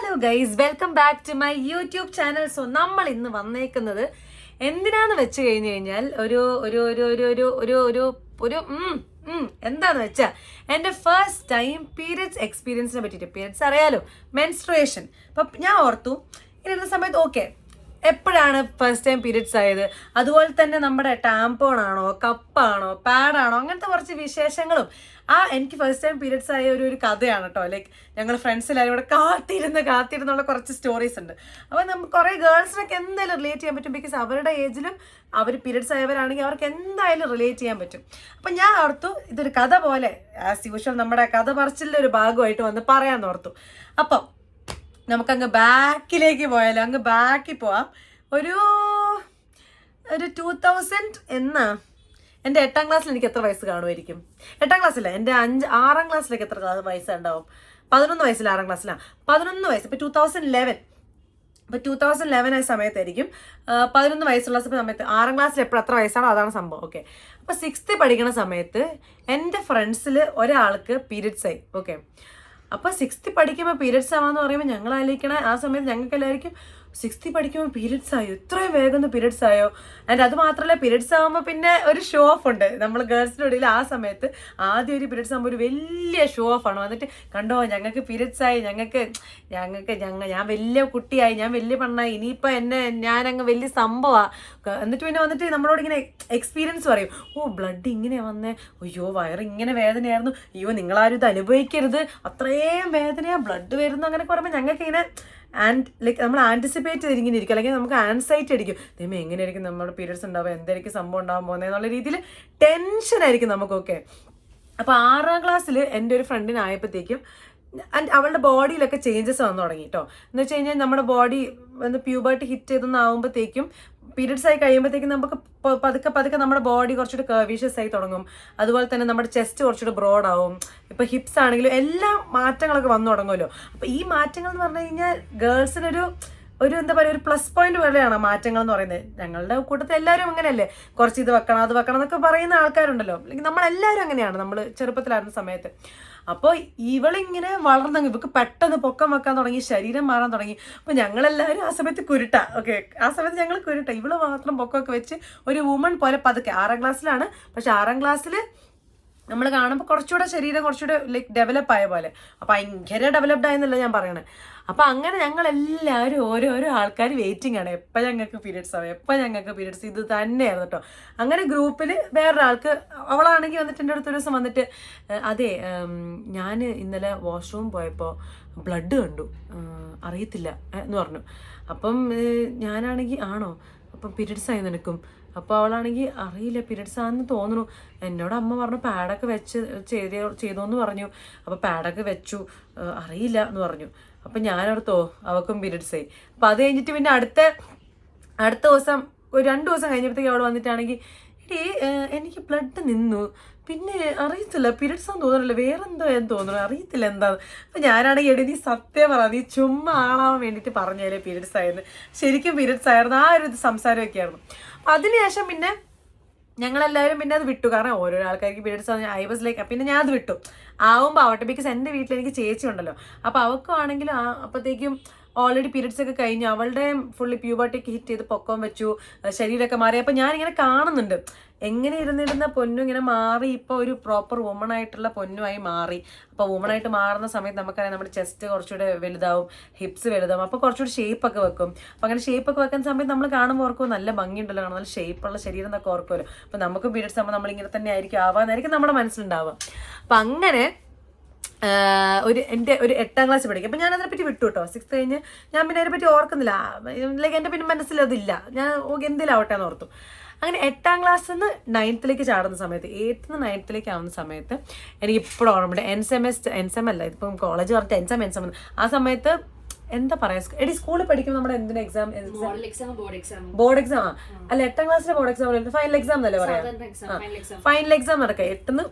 Hello guys, welcome back to my YouTube channel. So നമ്മൾ ഇന്ന് വന്നേക്കുന്നത് എന്തിനാന്ന് വെച്ച് കഴിഞ്ഞ് കഴിഞ്ഞാൽ ഒരു ഒരു ഒരു ഒരു ഒരു ഒരു ഒരു ഒരു എന്താന്ന് വെച്ചാൽ എൻ്റെ ഫസ്റ്റ് ടൈം പീരിയഡ്സ് എക്സ്പീരിയൻസിനെ പറ്റിയിട്ട്. പീരിയഡ്സ് അറിയാലോ, മെൻസ്ട്രുവേഷൻ. അപ്പം ഞാൻ ഓർത്തു ഇന്ന സമയത്ത് ഓക്കെ എപ്പോഴാണ് ഫസ്റ്റ് ടൈം പീരിയഡ്സ് ആയത്, അതുപോലെ തന്നെ നമ്മുടെ ടാമ്പോൺ ആണോ, കപ്പാണോ, പാഡാണോ, അങ്ങനത്തെ കുറച്ച് വിശേഷങ്ങളും എനിക്ക് ഫസ്റ്റ് ടൈം പീരിയഡ്സ് ആയ ഒരു കഥയാണ് കേട്ടോ. ലൈക്ക് ഞങ്ങൾ ഫ്രണ്ട്സ് എല്ലാവരും ഇവിടെ കാത്തിരുന്നുള്ള കുറച്ച് സ്റ്റോറീസ് ഉണ്ട്. അപ്പോൾ നമുക്ക് കുറേ ഗേൾസിനൊക്കെ എന്തായാലും റിലേറ്റ് ചെയ്യാൻ പറ്റും. ബിക്കോസ് അവരുടെ ഏജിലും അവർ പീരിയഡ്സ് ആയവരാണെങ്കിൽ അവർക്ക് എന്തായാലും റിലേറ്റ് ചെയ്യാൻ പറ്റും. അപ്പം ഞാൻ ഓർത്തു ഇതൊരു കഥ പോലെ ആസ് യൂഷ്വൽ നമ്മുടെ കഥ പറച്ചിലിൻ്റെ ഒരു ഭാഗമായിട്ട് വന്ന് പറയാമെന്ന് ഓർത്തു. അപ്പം നമുക്കങ്ങ് ബാക്കിലേക്ക് പോയാലോ, അങ്ങ് ബാക്കിൽ പോവാം. ഒരു 2000 എൻ്റെ 8ാം ക്ലാസ്സിൽ എനിക്ക് എത്ര വയസ്സ് കാണുമായിരിക്കും? 8ാം ക്ലാസ്സില്ല, എൻ്റെ 6ാം ക്ലാസ്സിലേക്ക് എത്ര വയസ്സുണ്ടാവും? 11 വയസ്സിൽ 6ാം ക്ലാസ്സിലാണ്. 11 വയസ്സ്. ഇപ്പോൾ 2011. അപ്പോൾ 2011 ആയ സമയത്തായിരിക്കും 11 വയസ്സുള്ള സമയത്ത്. 6ാം ക്ലാസ്സിൽ എത്ര വയസ്സാണോ അതാണ് സംഭവം. ഓക്കെ, അപ്പോൾ 6th പഠിക്കുന്ന സമയത്ത് എൻ്റെ ഫ്രണ്ട്സിൽ ഒരാൾക്ക് പീരിയഡ്സ് ആയി. ഓക്കെ, അപ്പോൾ 6th പഠിക്കുമ്പോൾ പീരിയഡ്സ് ആവാന്ന് പറയുമ്പോൾ ഞങ്ങൾ ആലോചിക്കണേ ആ സമയത്ത് ഞങ്ങൾക്ക് എല്ലാവർക്കും 6th പഠിക്കുമ്പോൾ പീരിയഡ്സ് ആയോ, ഇത്രയും വേഗം പീരിയഡ്സ് ആയോ. ആൻഡ് അത് മാത്രമല്ല, പീരിയഡ്സ് ആകുമ്പോൾ പിന്നെ ഒരു ഷോ ഓഫ് ഉണ്ട് നമ്മൾ ഗേൾസിൻ്റെ ഇടയിൽ. ആ സമയത്ത് ആദ്യം ഒരു പീരിയഡ്സ് ആകുമ്പോൾ ഒരു വലിയ ഷോ ഓഫ് ആണ്. വന്നിട്ട് കണ്ടോ ഞങ്ങൾക്ക് പീരിയഡ്സ് ആയി, ഞാൻ വലിയ കുട്ടിയായി, ഞാൻ വലിയ പെണ്ണായി, ഇനിയിപ്പോൾ ഞാനങ്ങ് വലിയ സംഭവമാണ്. എന്നിട്ട് പിന്നെ വന്നിട്ട് നമ്മളോട് ഇങ്ങനെ എക്സ്പീരിയൻസ് പറയും. ഓ ബ്ലഡ് ഇങ്ങനെ വന്നേ, അയ്യോ വയറ് ഇങ്ങനെ വേദനയായിരുന്നു, അയ്യോ നിങ്ങളാരും ഇത് അനുഭവിക്കരുത്, അത്രയും വേദനയാണ്, ബ്ലഡ് വരുന്നു, അങ്ങനെ പറയുമ്പോൾ ഞങ്ങൾക്ക് ഇങ്ങനെ ലൈക്ക് നമ്മൾ ആൻറ്റിസിപ്പേറ്റ് ചെയ്തിങ്ങനെ ഇരിക്കും. അല്ലെങ്കിൽ നമുക്ക് ആൻസൈറ്റി അടിക്കും, ദൈവം എങ്ങനെയായിരിക്കും നമ്മുടെ പീരിയഡ്സ് ഉണ്ടാവുക, എന്തായിരിക്കും സംഭവം ഉണ്ടാകാൻ പോകുന്നത് എന്നുള്ള രീതിയിൽ ടെൻഷനായിരിക്കും നമുക്കൊക്കെ. അപ്പോൾ 6ാം ക്ലാസ്സിൽ എൻ്റെ ഒരു ഫ്രണ്ടിനായപ്പോഴത്തേക്കും അവളുടെ ബോഡിയിലൊക്കെ ചേഞ്ചസ് വന്നു തുടങ്ങി കേട്ടോ. എന്ന് വെച്ച് കഴിഞ്ഞാൽ നമ്മുടെ ബോഡി പ്യൂബർട്ടി ഹിറ്റ് ചെയ്തൊന്നാവുമ്പോഴത്തേക്കും പീരിയഡ്സ് ആയി കഴിയുമ്പോഴത്തേക്കും നമുക്ക് പതുക്കെ നമ്മുടെ ബോഡി കുറച്ചുകൂടി കർവീഷ്യസ് ആയി തുടങ്ങും. അതുപോലെ തന്നെ നമ്മുടെ ചെസ്റ്റ് കുറച്ചുകൂടി ബ്രോഡ് ആവും. ഇപ്പോൾ ഹിപ്സ് ആണെങ്കിലും എല്ലാ മാറ്റങ്ങളൊക്കെ വന്നു തുടങ്ങുമല്ലോ. അപ്പോൾ ഈ മാറ്റങ്ങൾ എന്ന് പറഞ്ഞു കഴിഞ്ഞാൽ ഗേൾസിനൊരു എന്താ പറയുക, ഒരു പ്ലസ് പോയിന്റ് പോലെയാണ് മാറ്റങ്ങൾ എന്ന് പറയുന്നത്. ഞങ്ങളുടെ കൂട്ടത്തിൽ എല്ലാവരും അങ്ങനെയല്ലേ, കുറച്ച് ഇത് വെക്കണം അത് വെക്കണം എന്നൊക്കെ പറയുന്ന ആൾക്കാരുണ്ടല്ലോ. അല്ലെങ്കിൽ നമ്മളെല്ലാവരും അങ്ങനെയാണ് നമ്മൾ ചെറുപ്പത്തിലായിരുന്ന സമയത്ത്. അപ്പോൾ ഇവളിങ്ങനെ വളർന്നെങ്കിൽ ഇവൾക്ക് പെട്ടെന്ന് പൊക്കം വെക്കാൻ തുടങ്ങി, ശരീരം മാറാൻ തുടങ്ങി. അപ്പോൾ ഞങ്ങളെല്ലാവരും ആ സമയത്ത് കുരുട്ട. ഓക്കെ, ആ സമയത്ത് ഞങ്ങൾ കുരുട്ട. ഇവള് മാത്രം പൊക്കമൊക്കെ വെച്ച് ഒരു വുമൺ പോലെ പതുക്കെ. 6ാം ക്ലാസ്സിലാണ്. പക്ഷെ 6ാം ക്ലാസ്സിൽ നമ്മൾ കാണുമ്പോൾ കുറച്ചുകൂടെ ശരീരം കുറച്ചുകൂടെ ലൈക്ക് ഡെവലപ്പ് ആയ പോലെ. അപ്പോൾ ഭയങ്കര ഡെവലപ്ഡ് ആയെന്നല്ല ഞാൻ പറയണേ. അപ്പോൾ അങ്ങനെ ഞങ്ങളെല്ലാവരും ഓരോരോ ആൾക്കാർ വെയിറ്റിംഗ് ആണ്, എപ്പോൾ ഞങ്ങൾക്ക് പീരിയഡ്സ് ആവും, എപ്പോൾ ഞങ്ങൾക്ക് പീരിയഡ്സ്. ഇത് തന്നെയായിരുന്നു കേട്ടോ. അങ്ങനെ ഗ്രൂപ്പിൽ വേറൊരാൾക്ക്, അവളാണെങ്കിൽ വന്നിട്ട് എൻ്റെ അടുത്തൊരു ദിവസം വന്നിട്ട്, അതെ ഞാൻ ഇന്നലെ വാഷ്റൂം പോയപ്പോൾ ബ്ലഡ് കണ്ടു, അറിയത്തില്ല എന്ന് പറഞ്ഞു. അപ്പം ഞാനാണെങ്കിൽ ആണോ, അപ്പം പീരിയഡ്സ് ആയി നിനക്കും? അപ്പോൾ അവളാണെങ്കിൽ അറിയില്ല, പീരിയഡ്സ് ആണെന്ന് തോന്നുന്നു, എന്നോട് അമ്മ പറഞ്ഞു പാഡൊക്കെ വെച്ച് ചെയ്തോന്ന് പറഞ്ഞു. അപ്പോൾ പാഡൊക്കെ വെച്ചു, അറിയില്ല എന്ന് പറഞ്ഞു. അപ്പം ഞാനോർത്തോ അവൾക്കും പീരിയഡ്സ് ആയി. അപ്പം അത് കഴിഞ്ഞിട്ട് പിന്നെ അടുത്ത ദിവസം ഒരു 2 ദിവസം കഴിഞ്ഞപ്പോഴത്തേക്ക് അവൾ വന്നിട്ടാണെങ്കിൽ, എടീ എനിക്ക് ബ്ലഡ് നിന്നു, പിന്നെ അറിയത്തില്ല പീരിയഡ്സ് ആണെന്ന് തോന്നുന്നില്ല, വേറെന്തോ എന്ന് തോന്നുന്നു, അറിയത്തില്ല എന്താന്ന്. അപ്പം ഞാനാണെങ്കിൽ എടി നീ സത്യം പറ, നീ ചുമ്മാ ആളാവാൻ വേണ്ടിയിട്ട് പറഞ്ഞാലേ പീരിയഡ്സ് ആയിരുന്നു, ശരിക്കും പീരിയഡ്സ് ആയിരുന്നു. ആ ഒരു സംസാരമൊക്കെ ആയിരുന്നു. അപ്പം അതിനുശേഷം പിന്നെ ഞങ്ങളെല്ലാവരും പിന്നെ അത് വിട്ടു. കാരണം ഓരോരോ ആൾക്കാർക്ക് പീരിയഡ്സ് ഐ വാസ് ലൈക്ക്, പിന്നെ ഞാൻ അത് വിട്ടു. ആവുമ്പോൾ ആവട്ടെ. ബിക്കോസ് എൻ്റെ വീട്ടിൽ എനിക്ക് ചേച്ചി ഉണ്ടല്ലോ. അപ്പോൾ അവൾക്കും ആണെങ്കിലും അപ്പോഴത്തേക്കും ഓൾറെഡി പീരിയഡ്സ് ഒക്കെ കഴിഞ്ഞു, അവളുടെ ഫുള്ളി പ്യൂബർട്ടിക്ക് ഹിറ്റ് ചെയ്ത് പൊക്കം വെച്ചു, ശരീരമൊക്കെ മാറി. അപ്പോൾ ഞാനിങ്ങനെ കാണുന്നുണ്ട് എങ്ങനെ ഇരുന്നിരുന്ന പൊന്നു ഇങ്ങനെ മാറി ഇപ്പോൾ ഒരു പ്രോപ്പർ വുമൺ ആയിട്ടുള്ള പൊന്നുമായി മാറി. അപ്പോൾ വുമൺ ആയിട്ട് മാറുന്ന സമയത്ത് നമുക്കറിയാം നമ്മുടെ ചെസ്റ്റ് കുറച്ചുകൂടെ വലുതാവും, ഹിപ്സ് വലുതാവും, അപ്പോൾ കുറച്ചുകൂടി ഷേപ്പൊക്കെ വെക്കും. അപ്പോൾ അങ്ങനെ ഷേപ്പൊക്കെ വെക്കുന്ന സമയത്ത് നമ്മൾ കാണുമ്പോൾ ഓർക്കും നല്ല ഭംഗിയുണ്ടല്ലോ, കാണാൻ നല്ല ഷേപ്പുള്ള ശരീരം എന്നൊക്കെ ഓർക്കുമല്ലോ. അപ്പോൾ നമുക്ക് പീരിയഡ്സ് ആകുമ്പോൾ നമ്മളിങ്ങനെ തന്നെ ആയിരിക്കും ആവാന്നായിരിക്കും നമ്മുടെ മനസ്സിലുണ്ടാവുക. അപ്പം അങ്ങനെ എൻ്റെ ഒരു 8ാം ക്ലാസ് പഠിക്കും. അപ്പം ഞാൻ അതിനെപ്പറ്റി വിട്ടു കേട്ടോ. 6th കഴിഞ്ഞ് ഞാൻ പിന്നെ അതിനെപ്പറ്റി ഓർക്കുന്നില്ല. ലൈക്ക് എൻ്റെ പിന്നെ മനസ്സിലതില്ല, ഞാൻ എന്തിലാവട്ടെ എന്ന് ഓർത്തു. അങ്ങനെ 8ാം ക്ലാസ്സിൽ നിന്ന് 9th ചാടുന്ന സമയത്ത്, 8th നിന്ന് 9th ആവുന്ന സമയത്ത് എനിക്ക് ഇപ്പോഴും ഓർമ്മയുണ്ട്. എൻസെം അല്ല, ഇതിപ്പം കോളേജ് പറഞ്ഞിട്ട് എൻസം ആ സമയത്ത് എന്താ പറയാ, എടി സ്കൂളിൽ പഠിക്കുമ്പോൾ നമ്മുടെ എന്തിനാ ബോർഡ് എക്സാം അല്ല, 8ാം ക്ലാസ്സിലെ ബോർഡ് എക്സാം ഫൈനൽ എക്സാം എന്നല്ലേ പറയാം. ഫൈനൽ എക്സാം നടക്കുക 8th നിന്ന്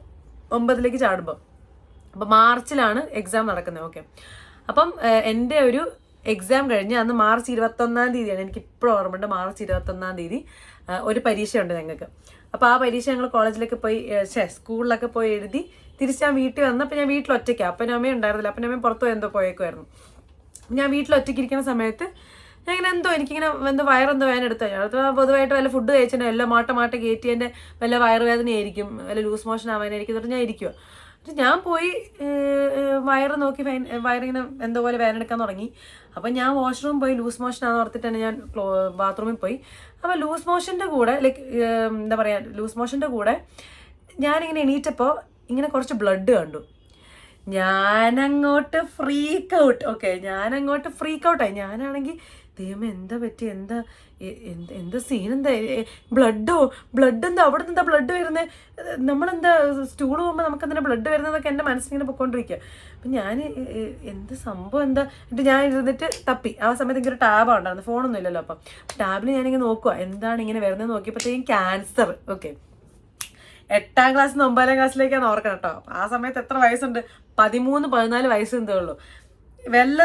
9th ചാടുമ്പോൾ. അപ്പം മാർച്ചിലാണ് എക്സാം നടക്കുന്നത്. ഓക്കെ, അപ്പം എൻ്റെ ഒരു എക്സാം കഴിഞ്ഞ് അന്ന് മാർച്ച് 21-ാം തീയതിയാണ്, എനിക്ക് ഇപ്പോഴും ഓർമ്മയുണ്ട്. മാർച്ച് 21-ാം തീയതി ഒരു പരീക്ഷയുണ്ട് ഞങ്ങൾക്ക്. അപ്പോൾ ആ പരീക്ഷ ഞങ്ങൾ കോളേജിലേക്ക് പോയി സ്കൂളിലൊക്കെ പോയി എഴുതി തിരിച്ച് ഞാൻ വീട്ടിൽ വന്നപ്പോൾ ഞാൻ വീട്ടിൽ ഒറ്റയ്ക്കാണ്. അപ്പനും അമ്മയും ഉണ്ടായിരുന്നില്ല. അപ്പനും അമ്മയും പുറത്തു എന്തോ പോയേക്കുമായിരുന്നു. ഞാൻ വീട്ടിൽ ഒറ്റയ്ക്കിരിക്കുന്ന സമയത്ത് ഞാൻ ഇങ്ങനെ എനിക്കിങ്ങനെ വയറെന്തോ വേദന എടുത്തു പൊതുവായിട്ട് വല്ല ഫുഡ് കഴിച്ചിട്ട് എല്ലാം മാട്ട കയറ്റി എൻ്റെ വല്ല വയറുവേദനയായിരിക്കും, വല്ല ലൂസ് മോഷൻ ആവാനായിരിക്കും. എന്നിട്ട് ഞാൻ ഇരിക്കുക. എന്നിട്ട് ഞാൻ പോയി വയറ് നോക്കി വയറിങ്ങനെ എന്തോ പോലെ വേദന എടുക്കാൻ തുടങ്ങി. അപ്പം ഞാൻ വാഷ്റൂം പോയി ലൂസ് മോഷൻ ആണെന്ന് ഓർത്തിട്ടാണ് ഞാൻ ബാത്റൂമിൽ പോയി. അപ്പോൾ ലൂസ് മോഷൻ്റെ കൂടെ എന്താ പറയുക, ലൂസ് മോഷൻ്റെ കൂടെ ഞാനിങ്ങനെ എണീറ്റപ്പോൾ ഇങ്ങനെ കുറച്ച് ബ്ലഡ് കണ്ടു. ഞാനങ്ങോട്ട് ഫ്രീക്ക് ഔട്ടായി. ഞാനാണെങ്കിൽ ദൈവമേ എന്താ പറ്റി, എന്താ സീൻ, ബ്ലഡ് എന്താ അവിടെ നിന്ന് എന്താ ബ്ലഡ് വരുന്നത്, നമ്മളെന്താ സ്റ്റൂൾ പോകുമ്പോൾ നമുക്കെന്താ ബ്ലഡ് വരുന്നതൊക്കെ എൻ്റെ മനസ്സിലിങ്ങനെ പൊയ്ക്കൊണ്ടിരിക്കുക. അപ്പം ഞാൻ എന്ത് സംഭവം എന്താ, എന്നിട്ട് ഞാൻ ഇരുന്നിട്ട് തപ്പി. ആ സമയത്ത് എനിക്കൊരു ടാബാണ് ഉണ്ടായിരുന്നു, ഫോണൊന്നും ഇല്ലല്ലോ. അപ്പം ടാബിൽ ഞാനിങ്ങനെ നോക്കുക എന്താണ് ഇങ്ങനെ വരുന്നത് നോക്കിയപ്പോഴത്തേക്കും ക്യാൻസർ. 8ാം ക്ലാസ്സിൽ നിന്ന് 9ാം ക്ലാസ്സിലേക്കാണ് ഓർക്കണം കേട്ടോ. ആ സമയത്ത് എത്ര വയസ്സുണ്ട്, 13-14 വയസ്സ് എന്തേ ഉള്ളൂ.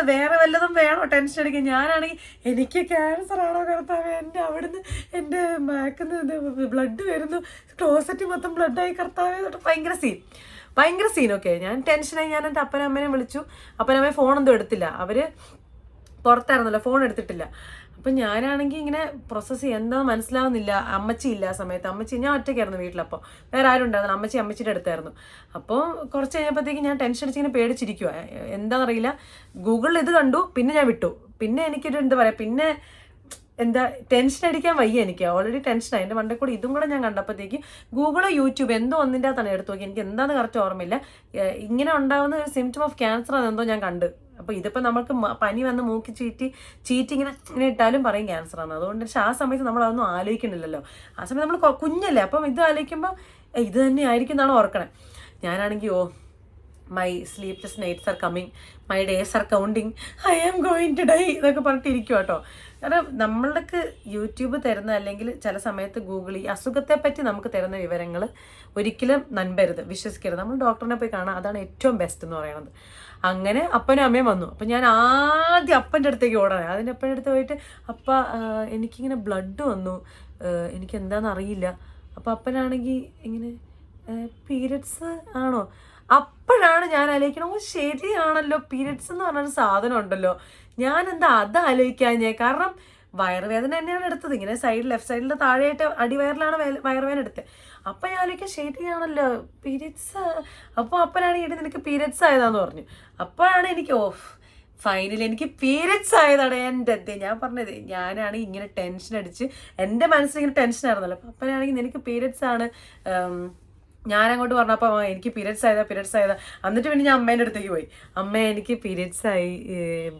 വേറെ വല്ലതും വേണോ ടെൻഷൻ അടിക്കാൻ. ഞാനാണെങ്കിൽ എനിക്ക് ക്യാൻസർ ആണോ കർത്താവേ, എൻ്റെ അവിടുന്ന് എൻ്റെ ബാക്കിന്ന് ബ്ലഡ് വരുന്നു, ക്ലോസറ്റ് മൊത്തം ബ്ലഡായി കർത്താവേ. ഭയങ്കര സീൻ. ഞാൻ ടെൻഷനായി. ഞാൻ എൻ്റെ അപ്പനമ്മേനെ വിളിച്ചു. അപ്പനമ്മയെ ഫോണൊന്നും എടുത്തില്ല, അവർ പുറത്തായിരുന്നല്ലോ, ഫോൺ എടുത്തിട്ടില്ല. അപ്പം ഞാനാണെങ്കിൽ ഇങ്ങനെ പ്രോസസ്സ് എന്താണെന്ന് മനസ്സിലാവുന്നില്ല. അമ്മച്ചി ഇല്ല ആ സമയത്ത്. ഞാൻ ഒറ്റയ്ക്കായിരുന്നു വീട്ടിലപ്പോൾ, വേറെ ആരും ഉണ്ടായിരുന്നു. അമ്മച്ചിയുടെ അടുത്തായിരുന്നു. അപ്പോൾ കുറച്ച് കഴിഞ്ഞപ്പോഴത്തേക്ക് ഞാൻ ടെൻഷൻ അടിച്ചിങ്ങനെ പേടിച്ചിരിക്കുക. എന്താണെന്നറിയില്ല. ഗൂഗിളിൽ ഇത് കണ്ടു, പിന്നെ ഞാൻ വിട്ടു. പിന്നെ എനിക്കൊരു എന്താ പറയുക, പിന്നെ ടെൻഷൻ അടിക്കാൻ വയ്യ. എനിക്ക് ഓൾറെഡി ടെൻഷനായി. എൻ്റെ മണ്ടേ കൂടി ഇതും കൂടെ ഞാൻ കണ്ടപ്പോഴത്തേക്ക് ഗൂഗിളോ യൂട്യൂബ് എന്തോ ഒന്നിൻ്റെ അകത്താണ് എടുത്തു നോക്കി. എനിക്ക് എന്താണെന്ന് കറക്റ്റ് ഓർമ്മയില്ല. ഇങ്ങനെ ഉണ്ടാകുന്ന ഒരു സിംറ്റം ഓഫ് ക്യാൻസർ ആണെന്തോ ഞാൻ കണ്ട്. അപ്പോൾ ഇതിപ്പോൾ നമുക്ക് പനി വന്ന് മൂക്കി ചീറ്റി ഇങ്ങനെ ഇട്ടാലും പറയും ക്യാൻസർ ആണ്. അതുകൊണ്ട് പക്ഷേ ആ സമയത്ത് നമ്മൾ അതൊന്നും ആലോചിക്കണില്ലല്ലോ. ആ സമയത്ത് നമ്മൾ കുഞ്ഞല്ലേ. അപ്പം ഇത് ആലോചിക്കുമ്പോൾ ഇത് തന്നെ ആയിരിക്കും എന്നാണ് ഓർക്കണേ. ഞാനാണെങ്കിൽ my sleepless nights are coming, my days are counting, I am going to die എന്നൊക്കെ പറഞ്ഞിട്ട് ഇരിക്കും കേട്ടോ. കാരണം നമ്മൾക്ക് യൂട്യൂബ് തരുന്ന, അല്ലെങ്കിൽ ചില സമയത്ത് ഗൂഗിൾ ഈ അസുഖത്തെ പറ്റി നമുക്ക് തരുന്ന വിവരങ്ങൾ ഒരിക്കലും നൻപരുത്, വിശ്വസിക്കരുത്. നമ്മൾ ഡോക്ടറിനെ പോയി കാണാം, അതാണ് ഏറ്റവും ബെസ്റ്റ് എന്ന് പറയുന്നത്. അങ്ങനെ അപ്പനും അമ്മയും വന്നു. അപ്പം ഞാൻ ആദ്യം അപ്പൻ്റെ അടുത്തേക്ക് ഓടണേ. അതിൻ്റെ അപ്പൻ്റെ അടുത്ത് പോയിട്ട് അപ്പ എനിക്കിങ്ങനെ ബ്ലഡ് വന്നു, എനിക്ക് എന്താണെന്ന് അറിയില്ല. അപ്പോൾ അപ്പനാണെങ്കിൽ ഇങ്ങനെ പീരിയഡ്സ് ആണോ. അപ്പോഴാണ് ഞാൻ ആലോചിക്കണം, ശരിയാണല്ലോ, പീരിയഡ്സ് എന്ന് പറഞ്ഞൊരു സാധനം ഉണ്ടല്ലോ. ഞാൻ എന്താ അത് ആലോചിക്കാഞ്ഞേ. കാരണം വയറുവേദന തന്നെയാണ് എടുത്തത്. ഇങ്ങനെ ലെഫ്റ്റ് സൈഡിൽ താഴെയായിട്ട് അടിവയറിലാണ് വയറുവേദന എടുത്തത്. അപ്പം ഞാൻ ആലോചിക്കാം, ശരിയാണല്ലോ പീരിയഡ്സ്. അപ്പോൾ അപ്പനാണെങ്കിൽ നിനക്ക് പീരിയഡ്സ് ആയതാന്ന് പറഞ്ഞു. അപ്പോഴാണ് എനിക്ക് ഫൈനലി എനിക്ക് പീരിയഡ്സ് ആയതാണ്. എൻ്റെ ഞാൻ പറഞ്ഞത്, ഞാനാണെങ്കിൽ ഇങ്ങനെ ടെൻഷൻ അടിച്ച്, എൻ്റെ മനസ്സിലിങ്ങനെ ടെൻഷൻ ആയിരുന്നല്ലോ. അപ്പം അപ്പനാണെങ്കിൽ നിനക്ക് പീരിയഡ്സ് ആണ്. ഞാനങ്ങോട്ട് പറഞ്ഞപ്പോൾ എനിക്ക് പീരിയഡ്സ് ആയതാ. എന്നിട്ട് പിന്നെ ഞാൻ അമ്മേൻ്റെ അടുത്തേക്ക് പോയി. അമ്മ എനിക്ക് പീരിയഡ്സ് ആയി,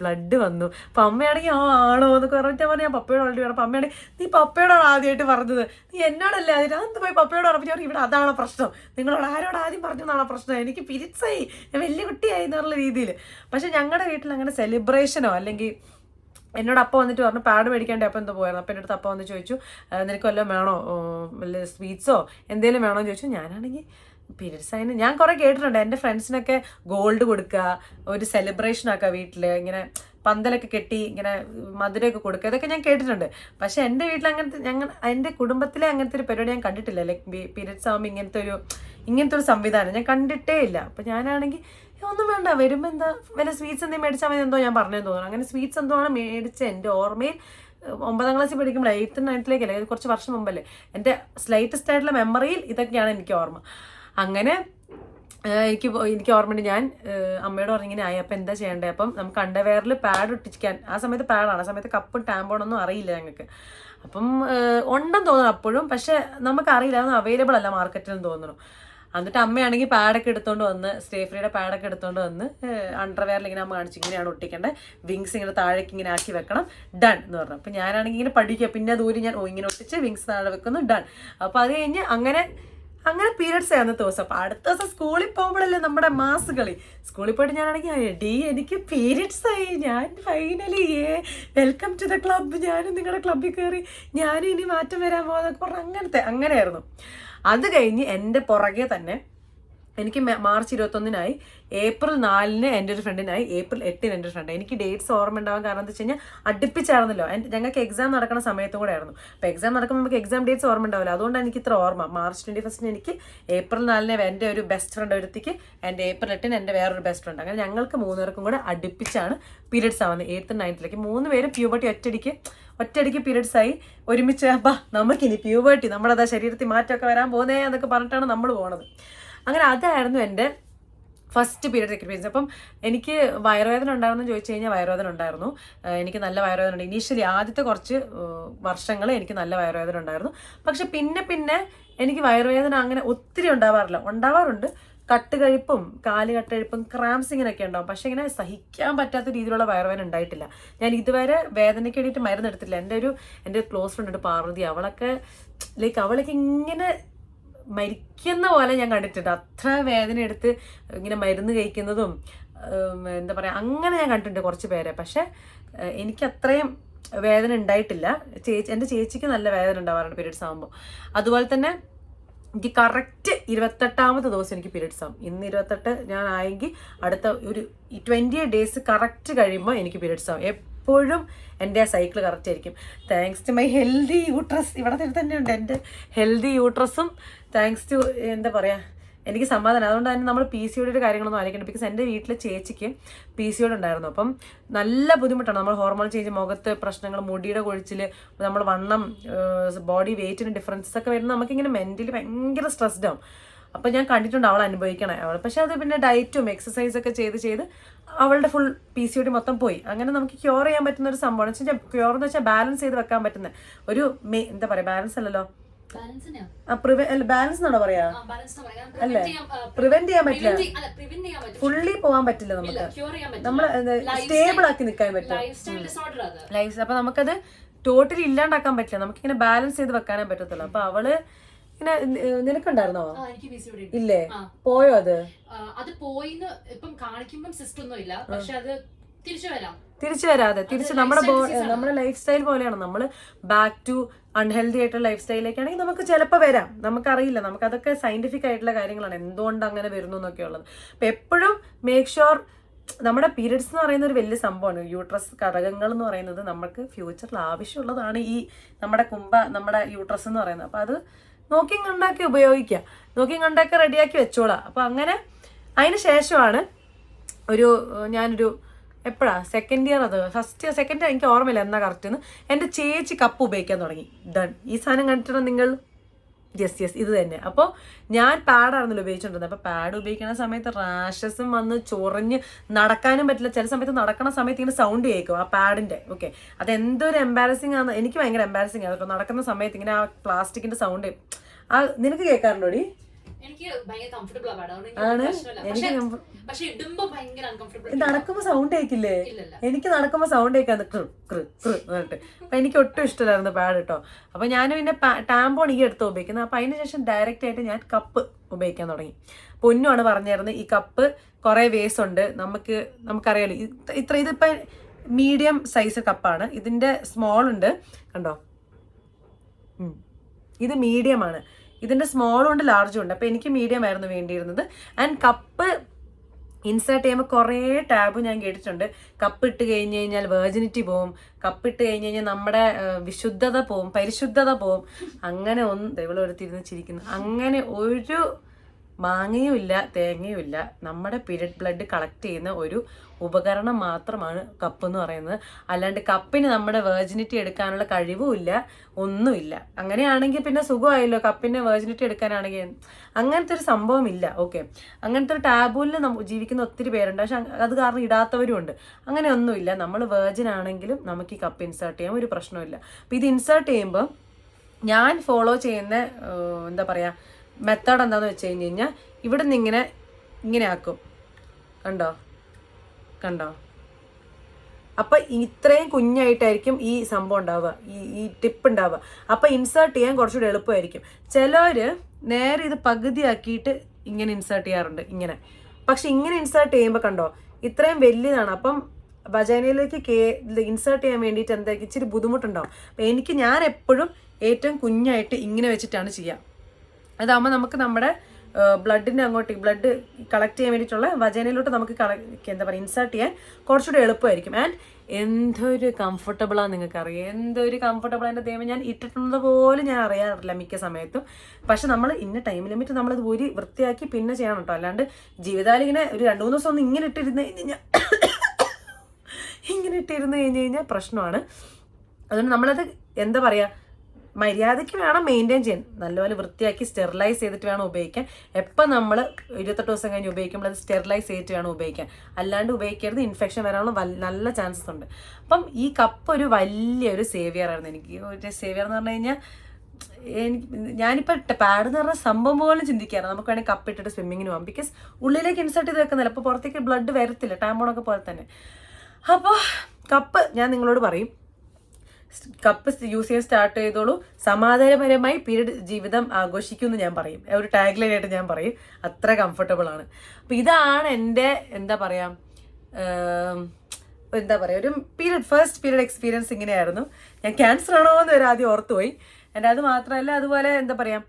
ബ്ലഡ് വന്നു. അപ്പം അമ്മയാണെങ്കിൽ ആണോ എന്നൊക്കെ പറഞ്ഞിട്ട് പറഞ്ഞാൽ ഞാൻ പപ്പയോട് ഓൾറെഡി പറഞ്ഞു. അപ്പം അമ്മയാണെങ്കിൽ നീ പപ്പയോടാണ് ആദ്യമായിട്ട് പറഞ്ഞത്, നീ എന്നോടല്ലേ ആദ്യം. അതെന്ത് പോയി പപ്പയോട് പറഞ്ഞപ്പോൾ ഞാൻ ഇവിടെ അതാണോ പ്രശ്നം, നിങ്ങളോട് ആരോട് ആദ്യം പറഞ്ഞതാണോ പ്രശ്നം, എനിക്ക് പീരിയഡ്സ് ആയി, ഞാൻ വലിയ കുട്ടിയായി എന്നുള്ള രീതിയിൽ. പക്ഷെ ഞങ്ങളുടെ വീട്ടിൽ അങ്ങനെ സെലിബ്രേഷനോ അല്ലെങ്കിൽ എന്നോട് അപ്പം വന്നിട്ട് പറഞ്ഞു പാഡ് മേടിക്കാണ്ട് അപ്പം എന്തോ പോയായിരുന്നു. അപ്പം എൻ്റെ അടുത്ത് അപ്പം വന്ന് ചോദിച്ചു, നിനക്ക് വല്ലതും വേണോ, വല്ല സ്വീറ്റ്സോ എന്തെങ്കിലും വേണോ എന്ന് ചോദിച്ചു. ഞാനാണെങ്കിൽ പീരിയഡ്സ് ആയതിന് ഞാൻ കുറേ കേട്ടിട്ടുണ്ട്. എൻ്റെ ഫ്രണ്ട്സിനൊക്കെ ഗോൾഡ് കൊടുക്കുക, ഒരു സെലിബ്രേഷൻ ആക്കുക വീട്ടിൽ, ഇങ്ങനെ പന്തലൊക്കെ കെട്ടി ഇങ്ങനെ മധുരമൊക്കെ കൊടുക്കുക, ഇതൊക്കെ ഞാൻ കേട്ടിട്ടുണ്ട്. പക്ഷെ എൻ്റെ വീട്ടിൽ എൻ്റെ കുടുംബത്തിലെ അങ്ങനത്തെ ഒരു പരിപാടി ഞാൻ കണ്ടിട്ടില്ല. ലൈക്ക് പീരിയഡ്സ് ആകുമ്പോൾ ഇങ്ങനത്തെ ഒരു സംവിധാനം ഞാൻ കണ്ടിട്ടേ ഇല്ല. അപ്പം ഞാനാണെങ്കിൽ ഒന്നും വേണ്ട, വരുമ്പോൾ എന്താ വല്ല സ്വീറ്റ്സ് എന്തെങ്കിലും മേടിച്ചാൽ മതി എന്തോ ഞാൻ പറഞ്ഞതെന്ന് തോന്നുന്നു. അങ്ങനെ സ്വീറ്റ്സ് എന്തോ ആണ് മേടിച്ചത്. എൻ്റെ ഓർമ്മയിൽ 9ാം ക്ലാസ്സിൽ പഠിക്കുമ്പോൾ 8th 9th അല്ലേ, കുറച്ച് വർഷം മുമ്പല്ലേ, എൻ്റെ സ്ലൈറ്റസ്റ്റ് ആയിട്ടുള്ള മെമ്മറിയിൽ ഇതൊക്കെയാണ് എനിക്ക് ഓർമ്മ. അങ്ങനെ എനിക്ക് ഓർമ്മയുണ്ട്, ഞാൻ അമ്മയോട് പറഞ്ഞിങ്ങനെ ആയി. അപ്പം എന്താ ചെയ്യേണ്ടത്, അപ്പം നമുക്ക് അണ്ടർവെയറിൽ പാഡ് ഒട്ടിക്കാൻ, ആ സമയത്ത് പാഡാണ്, ആ സമയത്ത് കപ്പും ടാമ്പോണൊന്നും അറിയില്ല ഞങ്ങൾക്ക്. അപ്പം ഉണ്ടെന്ന് തോന്നുന്നു അപ്പോഴും, പക്ഷെ നമുക്കറിയില്ല, അതൊന്നും അവൈലബിൾ അല്ല മാർക്കറ്റിൽ തോന്നുന്നു. എന്നിട്ട് അമ്മയാണെങ്കിൽ പാഡൊക്കെ എടുത്തുകൊണ്ട് വന്ന്, സ്റ്റേഫ്രിയുടെ പാഡൊക്കെ എടുത്തുകൊണ്ട് വന്ന് അണ്ടർവെയറിൽ ഇങ്ങനെ അമ്മ കാണിച്ചു, ഇങ്ങനെയാണ് ഒട്ടിക്കേണ്ടത്, വിങ്സ് ഇങ്ങനെ താഴേക്ക് ഇങ്ങനെ ആക്കി വെക്കണം, ഡൺ എന്ന് പറഞ്ഞു. അപ്പം ഞാനാണെങ്കിൽ ഇങ്ങനെ പഠിക്കുക, പിന്നെ ദൂരം ഞാൻ ഇങ്ങനെ ഒട്ടിച്ച് വിങ്സ് താഴെ വെക്കുന്നു, ഡൺ. അപ്പോൾ അത് കഴിഞ്ഞ് അങ്ങനെ പീരിയഡ്സ് ആയിരുന്ന ദിവസം. അപ്പോൾ അടുത്ത ദിവസം സ്കൂളിൽ പോകുമ്പോഴല്ലേ നമ്മുടെ മാസ് കളി. സ്കൂളിൽ പോയിട്ട് ഞാനാണെങ്കിൽ എനിക്ക് പീരിയഡ്സ് ആയി, ഞാൻ finally welcome to the club, ഞാനും നിങ്ങളുടെ ക്ലബ്ബിൽ കയറി, ഞാനും ഇനി മാറ്റം വരാൻ പോകുന്നതൊക്കെ പറഞ്ഞ് അങ്ങനെയായിരുന്നു. അത് കഴിഞ്ഞ് എൻ്റെ പുറകെ തന്നെ എനിക്ക് മാർച്ച് 21-നായി, ഏപ്രിൽ 4-ന് എൻ്റെ ഒരു ഫ്രണ്ടിനായി, ഏപ്രിൽ 8-ന് എൻ്റെ ഒരു ഫ്രണ്ട്. എനിക്ക് ഡേറ്റ്സ് ഓർമ്മ ഉണ്ടാവാൻ കാരണം എന്താ വെച്ച് കഴിഞ്ഞാൽ അടുപ്പിച്ചായിരുന്നല്ലോ. ഞങ്ങൾക്ക് എക്സാം നടക്കുന്ന സമയത്തും കൂടെ ആയിരുന്നു. അപ്പോൾ എക്സാം നടക്കുമ്പോൾ നമുക്ക് എക്സാം ഡേറ്റ്സ് ഓർമ്മ ഉണ്ടാവില്ല. അതുകൊണ്ടാണ് എനിക്ക് ഇത്ര ഓർമ്മ. മാർച്ച് 21-ന് എനിക്ക്, ഏപ്രിൽ 4-ന് എൻ്റെ ഒരു ബെസ്റ്റ് ഫ്രണ്ട് ഒരുത്തിക്ക്, എൻ്റെ ഏപ്രിൽ 8-ന് എൻ്റെ വേറൊരു ബെസ്റ്റ് ഫ്രണ്ട്. അങ്ങനെ ഞങ്ങൾക്ക് 3 പേർക്കും കൂടെ അടുപ്പിച്ചാണ് പീരിയഡ്സ് ആവുന്നത്. 8th 9th 3 പേരും പ്യൂബർട്ടി ഒറ്റയടിക്ക് പീരിയഡ്സ് ആയി ഒരുമിച്ച്. അപ്പം നമുക്കിനി പ്യൂബർട്ടി, നമ്മുടെ അതാ ശരീരത്തിൽ മാറ്റമൊക്കെ വരാൻ പോകുന്നേ എന്നൊക്കെ പറഞ്ഞിട്ടാണ് നമ്മൾ പോണത്. അങ്ങനെ അതായിരുന്നു എൻ്റെ ഫസ്റ്റ് പീരിയഡ് എക്സ്പീരിയൻസ്. അപ്പം എനിക്ക് വയറുവേദന ഉണ്ടായിരുന്നു ചോദിച്ചു കഴിഞ്ഞാൽ വയറുവേദന ഉണ്ടായിരുന്നു. എനിക്ക് നല്ല വയറുവേദന ഉണ്ട്. ഇനീഷ്യലി ആദ്യത്തെ കുറച്ച് വർഷങ്ങൾ എനിക്ക് നല്ല വയറുവേദന ഉണ്ടായിരുന്നു. പക്ഷെ പിന്നെ എനിക്ക് വയറുവേദന അങ്ങനെ ഒത്തിരി ഉണ്ടാവാറുണ്ട്. കട്ടുകഴിപ്പും കാലുകട്ടഴിപ്പും ക്രാംസിങ്ങിനൊക്കെ ഉണ്ടാവും. പക്ഷെ ഇങ്ങനെ സഹിക്കാൻ പറ്റാത്ത രീതിയിലുള്ള വയറുവേദന ഉണ്ടായിട്ടില്ല. ഞാൻ ഇതുവരെ വേദനയ്ക്ക് വേണ്ടിയിട്ട് മരുന്നെടുത്തില്ല. എൻ്റെ ക്ലോസ് ഫ്രണ്ട് ഉണ്ട് പാർവതി. അവളൊക്കെ ഇങ്ങനെ മരിക്കുന്ന പോലെ ഞാൻ കണ്ടിട്ടുണ്ട്. അത്ര വേദന എടുത്ത് ഇങ്ങനെ മരുന്ന് കഴിക്കുന്നതും എന്താ പറയുക, അങ്ങനെ ഞാൻ കണ്ടിട്ടുണ്ട് കുറച്ച് പേരെ. പക്ഷെ എനിക്ക് അത്രയും വേദന ഉണ്ടായിട്ടില്ല. എൻ്റെ ചേച്ചിക്ക് നല്ല വേദന ഉണ്ടാവാറുണ്ട് പീരിയഡ്സ് ആകുമ്പോൾ. അതുപോലെ തന്നെ എനിക്ക് കറക്റ്റ് 28ാമത്തെ ദിവസം എനിക്ക് പീരിയഡ്സ് ആവും. ഇന്ന് 28 ഞാൻ ആയെങ്കിൽ അടുത്ത ഒരു 20 days കറക്റ്റ് കഴിയുമ്പോൾ എനിക്ക് പീരിയഡ്സ് ആവും. എപ്പോഴും എൻ്റെ ആ സൈക്കിൾ കറക്റ്റ് ആയിരിക്കും. Thanks to my healthy uterus. ഇവിടെ തന്നെ ഉണ്ട് എൻ്റെ ഹെൽത്തി യൂട്രസും. താങ്ക്സ് ടു എന്താ പറയുക, എനിക്ക് സമാധാനം. അതുകൊണ്ട് തന്നെ നമ്മൾ PCOD കാര്യങ്ങളൊന്നും ആലോചിക്കണം. ബിക്കോസ് എൻ്റെ വീട്ടിലെ ചേച്ചിക്ക് PCOD ഉണ്ടായിരുന്നു. അപ്പം നല്ല ബുദ്ധിമുട്ടാണ്. നമ്മൾ ഹോർമോൺ ചേഞ്ച്, മുഖത്ത് പ്രശ്നങ്ങൾ, മുടിയുടെ കൊഴിച്ചിൽ, നമ്മൾ വണ്ണം, ബോഡി വെയിറ്റിന് ഡിഫറൻസസ് ഒക്കെ വരുന്നത് നമുക്കിങ്ങനെ മെൻ്റലി ഭയങ്കര സ്ട്രെസ്ഡ് ആവും. അപ്പം ഞാൻ കണ്ടിട്ടുണ്ട് അവൾ അനുഭവിക്കണേ. പക്ഷെ അത് പിന്നെ ഡയറ്റും എക്സസൈസൊക്കെ ചെയ്ത് അവളുടെ ഫുൾ PCOD മൊത്തം പോയി. അങ്ങനെ നമുക്ക് ക്യൂർ ചെയ്യാൻ പറ്റുന്ന ഒരു സംഭവം എന്ന് വെച്ചാൽ, ക്യൂർ എന്ന് വെച്ചാൽ ബാലൻസ് ചെയ്ത് വെക്കാൻ പറ്റുന്ന ഒരു എന്താ പറയുക, ബാലൻസ് അല്ലല്ലോ, ബാലൻസ് എന്നാണോ പറയാ, അല്ലേ? പ്രിവെന്റ് ചെയ്യാൻ പറ്റില്ല, ഫുള്ളി പോകാൻ പറ്റില്ല, നമുക്ക് നമ്മൾ സ്റ്റേബിൾ ആക്കി നിൽക്കാൻ പറ്റില്ല ലൈഫ്. അപ്പൊ നമുക്കത് ടോട്ടലി ഇല്ലാണ്ടാക്കാൻ പറ്റില്ല. നമുക്കിങ്ങനെ ബാലൻസ് ചെയ്ത് വെക്കാനേ പറ്റത്തുള്ളൂ. അപ്പൊ അവള് ഇങ്ങനെ, നിനക്കുണ്ടായിരുന്നോ? ഇല്ലേ? പോയോ? അത് പോയിന്ന് ഇപ്പം കാണിക്കുമ്പം സിസ്റ്റം ഒന്നും ഇല്ല. പക്ഷെ അത് തിരിച്ചു വരാതെ നമ്മുടെ ലൈഫ് സ്റ്റൈൽ പോലെയാണ്. നമ്മൾ ബാക്ക് ടു അൺഹെൽത്തി ആയിട്ടുള്ള ലൈഫ് സ്റ്റൈലിലേക്കാണെങ്കിൽ നമുക്ക് ചിലപ്പോൾ വരാം, നമുക്കറിയില്ല. നമുക്കതൊക്കെ സയന്റിഫിക് ആയിട്ടുള്ള കാര്യങ്ങളാണ്, എന്തുകൊണ്ട് അങ്ങനെ വരുന്നു എന്നൊക്കെ ഉള്ളത്. അപ്പം എപ്പോഴും മേക്ക് ഷുവർ നമ്മുടെ പീരിയഡ്സ് എന്ന് പറയുന്ന ഒരു വലിയ സംഭവമാണ്. യൂട്രസ് ഘടകങ്ങൾ എന്ന് പറയുന്നത് നമുക്ക് ഫ്യൂച്ചറിൽ ആവശ്യമുള്ളതാണ്. ഈ നമ്മുടെ യൂട്രസ് എന്ന് പറയുന്നത്. അപ്പം അത് നോക്കിയും കണ്ടാക്കി ഉപയോഗിക്കുക, നോക്കിയും കണ്ടാക്കി റെഡിയാക്കി വെച്ചോളാം. അപ്പം അങ്ങനെ അതിന് ശേഷമാണ് ഞാനൊരു എപ്പോഴാ സെക്കൻഡ് ഇയർ, സെക്കൻഡ് ഇയർ എനിക്ക് ഓർമ്മയില്ല എന്നാ കറക്റ്റ്. എൻ്റെ ചേച്ചി കപ്പ് ഉപയോഗിക്കാൻ തുടങ്ങി. ഡൺ. ഈ സാധനം കണ്ടിട്ടുണ്ടോ നിങ്ങൾ? യെസ് ഇത് തന്നെ. അപ്പോൾ ഞാൻ പാഡായിരുന്നല്ലോ ഉപയോഗിച്ചിട്ടുണ്ടായിരുന്നത്. അപ്പോൾ പാഡ് ഉപയോഗിക്കുന്ന സമയത്ത് റാഷസും വന്ന് ചൊറിഞ്ഞ് നടക്കാനും പറ്റില്ല. ചില സമയത്ത് നടക്കുന്ന സമയത്ത് ഇങ്ങനെ സൗണ്ട് കേൾക്കും ആ പാഡിൻ്റെ. ഓക്കെ, അതെന്തൊരു എംബാരസിങ് ആണ്. എനിക്ക് ഭയങ്കര എംബാരസിങ് ആണ് കേട്ടോ നടക്കുന്ന സമയത്ത് ഇങ്ങനെ ആ പ്ലാസ്റ്റിക്കിൻ്റെ സൗണ്ട്. നിനക്ക് കേൾക്കാറുണ്ടോടി? എനിക്ക് ഭയങ്കര കംഫർട്ടബിൾ ആണ്. നടക്കുമ്പോ സൗണ്ട് കേൾക്കില്ലേ? എനിക്ക് നടക്കുമ്പോ സൗണ്ട് കേൾക്കാന്ന് പറഞ്ഞിട്ട്. അപ്പൊ എനിക്ക് ഒട്ടും ഇഷ്ടമില്ലായിരുന്നു പാഡ് കേട്ടോ. അപ്പൊ ഞാൻ പിന്നെ ടാമ്പോൺ ഈ അടുത്ത് ഉപയോഗിക്കുന്നത്. അപ്പൊ അതിനുശേഷം ഡയറക്റ്റ് ആയിട്ട് ഞാൻ കപ്പ് ഉപയോഗിക്കാൻ തുടങ്ങി. പൊന്നുമാണ് പറഞ്ഞിരുന്നത്, ഈ കപ്പ് കുറെ വേസ് ഉണ്ട്, നമുക്കറിയാലോ. ഇതിപ്പോ മീഡിയം സൈസ് കപ്പാണ്. ഇതിന്റെ സ്മോൾ ഉണ്ട്, കണ്ടോ? ഇത് മീഡിയം ആണ്. ഇതിൻ്റെ സ്മോളും ഉണ്ട് ലാർജും ഉണ്ട്. അപ്പോൾ എനിക്ക് മീഡിയം ആയിരുന്നു വേണ്ടിയിരുന്നത്. ആൻഡ് കപ്പ് ഇൻസേർട്ട് ചെയ്യുമ്പോൾ കുറേ ടാബ് ഞാൻ കേട്ടിട്ടുണ്ട്. കപ്പ് ഇട്ട് കഴിഞ്ഞ് കഴിഞ്ഞാൽ വെർജിനിറ്റി പോവും, കപ്പ് ഇട്ട് കഴിഞ്ഞ് കഴിഞ്ഞാൽ നമ്മുടെ വിശുദ്ധത പോവും, പരിശുദ്ധത പോവും. അങ്ങനെ ഇവളൊരുത്തിരുന്ന് ചിരിക്കുന്നു. അങ്ങനെ ഒരു മാങ്ങയും ഇല്ല, തേങ്ങയും ഇല്ല. നമ്മുടെ പീരിയഡ് ബ്ലഡ് കളക്ട് ചെയ്യുന്ന ഒരു ഉപകരണം മാത്രമാണ് കപ്പ് എന്ന് പറയുന്നത്. അല്ലാണ്ട് കപ്പിന് നമ്മുടെ വെർജിനിറ്റി എടുക്കാനുള്ള കഴിവുമില്ല, ഒന്നുമില്ല. അങ്ങനെയാണെങ്കിൽ പിന്നെ സുഖമായല്ലോ, കപ്പിന് വെർജിനിറ്റി എടുക്കാനാണെങ്കിൽ. അങ്ങനത്തെ ഒരു സംഭവം ഇല്ല. ഓക്കെ, അങ്ങനത്തെ ഒരു ടാബൂലിൽ ജീവിക്കുന്ന ഒത്തിരി പേരുണ്ട്. പക്ഷെ അത് കാരണം ഇടാത്തവരും ഉണ്ട്. അങ്ങനെ ഒന്നുമില്ല. നമ്മൾ വെർജിൻ ആണെങ്കിലും നമുക്ക് ഈ കപ്പ് ഇൻസേർട്ട് ചെയ്യാൻ ഒരു പ്രശ്നമില്ല. അപ്പം ഇത് ഇൻസേർട്ട് ചെയ്യുമ്പോൾ ഞാൻ ഫോളോ ചെയ്യുന്ന എന്താ പറയുക മെത്തേഡ് എന്താണെന്ന് വെച്ച് കഴിഞ്ഞ് കഴിഞ്ഞാൽ, ഇവിടെ നിന്ന് ഇങ്ങനെ ആക്കും. കണ്ടോ? അപ്പം ഇത്രയും കുഞ്ഞായിട്ടായിരിക്കും ഈ സംഭവം ഉണ്ടാവുക, ഈ ടിപ്പ് ഉണ്ടാവുക. അപ്പം ഇൻസേർട്ട് ചെയ്യാൻ കുറച്ചുകൂടി എളുപ്പമായിരിക്കും. ചിലർ നേരെ ഇത് പകുതിയാക്കിയിട്ട് ഇങ്ങനെ ഇൻസേർട്ട് ചെയ്യാറുണ്ട്, ഇങ്ങനെ. പക്ഷെ ഇങ്ങനെ ഇൻസേർട്ട് ചെയ്യുമ്പോൾ കണ്ടോ ഇത്രയും വലിയതാണ്. അപ്പം വജൈനയിലേക്ക് ഇൻസേർട്ട് ചെയ്യാൻ വേണ്ടിയിട്ട് എന്തായിരിക്കും ഇച്ചിരി ബുദ്ധിമുട്ടുണ്ടാവും. അപ്പം ഞാൻ എപ്പോഴും ഏറ്റവും കുഞ്ഞായിട്ട് ഇങ്ങനെ വെച്ചിട്ടാണ് ചെയ്യുക. അതാകുമ്പോൾ നമുക്ക് നമ്മുടെ ബ്ലഡിൻ്റെ അങ്ങോട്ട് ബ്ലഡ് കളക്ട് ചെയ്യാൻ വേണ്ടിയിട്ടുള്ള വജനയിലോട്ട് നമുക്ക് എന്താ പറയുക ഇൻസേർട്ട് ചെയ്യാൻ കുറച്ചുകൂടി എളുപ്പമായിരിക്കും. ആൻഡ് എന്തൊരു കംഫർട്ടബിളാണ് നിങ്ങൾക്കറിയാം, എന്തൊരു കംഫർട്ടബിൾ എൻ്റെ ദൈവം. ഞാൻ ഇട്ടിട്ടുള്ളത് പോലും ഞാൻ അറിയാറില്ല മിക്ക സമയത്തും. പക്ഷെ നമ്മൾ ഇന്ന ടൈം ലിമിറ്റ് നമ്മളത് ഊരി വൃത്തിയാക്കി പിന്നെ ചെയ്യണം കേട്ടോ. അല്ലാണ്ട് ജീവിതകാലം ഇങ്ങനെ ഒരു 2-3 ദിവസം ഒന്ന് ഇങ്ങനെ ഇട്ടിരുന്ന് കഴിഞ്ഞാൽ കഴിഞ്ഞാൽ പ്രശ്നമാണ്. അതുകൊണ്ട് നമ്മളത് എന്താ പറയുക മര്യാദയ്ക്ക് വേണം മെയിൻറ്റെയിൻ ചെയ്യാൻ. നല്ലപോലെ വൃത്തിയാക്കി സ്റ്റെറിലൈസ് ചെയ്തിട്ട് വേണം ഉപയോഗിക്കാൻ. എപ്പം നമ്മൾ 28 ദിവസം കഴിഞ്ഞ് ഉപയോഗിക്കുമ്പോൾ അത് സ്റ്റെറിലൈസ് ചെയ്തിട്ട് വേണം ഉപയോഗിക്കാൻ. അല്ലാണ്ട് ഉപയോഗിക്കരുത്, ഇൻഫെക്ഷൻ വരാനുള്ള നല്ല ചാൻസസ് ഉണ്ട്. അപ്പം ഈ കപ്പ് ഒരു വലിയൊരു സേവിയർ ആയിരുന്നു എനിക്ക്. ഒരു സേവിയർ എന്ന് പറഞ്ഞു കഴിഞ്ഞാൽ ഞാനിപ്പോൾ പാഡ് എന്ന് പറഞ്ഞ സംഭവം പോലും ചിന്തിക്കാറ്. നമുക്ക് വേണമെങ്കിൽ കപ്പ് ഇട്ടിട്ട് സ്വിമ്മിങ്ങിന് പോകാം. ബിക്കോസ് ഉള്ളിലേക്ക് ഇൻസേർട്ട് ചെയ്ത് വെക്കുന്നില്ല, അപ്പോൾ പുറത്തേക്ക് ബ്ലഡ് വരത്തില്ല, ടാമ്പോണൊക്കെ പോലെ തന്നെ. അപ്പോൾ കപ്പ് ഞാൻ നിങ്ങളോട് പറയും, കപ്പ് യൂസ് ചെയ്യാൻ സ്റ്റാർട്ട് ചെയ്തോളൂ. സമാധാനപരമായി പീരീഡ് ജീവിതം ആഘോഷിക്കുമെന്ന് ഞാൻ പറയും. ഒരു ടാഗ് ലൈൻ ആയിട്ട് ഞാൻ പറയും. അത്ര കംഫർട്ടബിൾ ആണ്. അപ്പോൾ ഇതാണ് എൻ്റെ എന്താ പറയുക ഒരു ഫസ്റ്റ് പീരീഡ് എക്സ്പീരിയൻസ് ഇങ്ങനെയായിരുന്നു. ഞാൻ ക്യാൻസർ ആണോ എന്ന് വരെ ആദ്യം ഓർത്തുപോയി. എൻ്റെ അത് മാത്രമല്ല, അതുപോലെ എന്താ പറയുക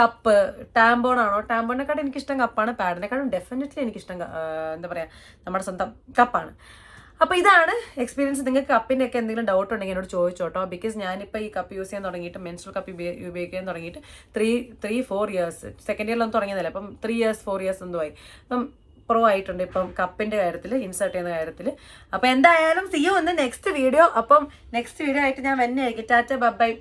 കപ്പ് ടാമ്പോൺ ആണോ, ടാമ്പോണിനെക്കാട്ടും എനിക്കിഷ്ടം കപ്പാണ്. പാഡിനെക്കാട്ടും ഡെഫിനറ്റ്ലി എനിക്കിഷ്ടം എന്താ പറയുക നമ്മുടെ സ്വന്തം കപ്പാണ്. അപ്പോൾ ഇതാണ് എക്സ്പീരിയൻസ്. നിങ്ങൾക്ക് കപ്പിൻ്റെ ഒക്കെ എന്തെങ്കിലും ഡൗട്ട് ഉണ്ടെങ്കിൽ എന്നോട് ചോദിച്ചോട്ടോ. ബിക്കോസ് ഞാനിപ്പോൾ ഈ കപ്പ് യൂസ് ചെയ്യാൻ തുടങ്ങിയിട്ട്, മെൻസ്ട്രൽ കപ്പ് ഉപയോഗിക്കാൻ തുടങ്ങിയിട്ട് 3-4 ഇയേഴ്സ്, സെക്കൻഡ് ഇയറിലൊന്നും തുടങ്ങിയതല്ല, അപ്പം 3 ഇയേഴ്സ് 4 ഇയേഴ്സ് എന്തോ ആയി. അപ്പം പ്രോ ആയിട്ടുണ്ട് ഇപ്പം കപ്പിൻ്റെ കാര്യത്തിൽ, ഇൻസേർട്ട് ചെയ്യുന്ന കാര്യത്തിൽ. അപ്പോൾ എന്തായാലും see you in the next video. അപ്പം നെക്സ്റ്റ് വീഡിയോ ആയിട്ട് ഞാൻ വന്നെയായിരിക്കും. ടാറ്റ ബൈ.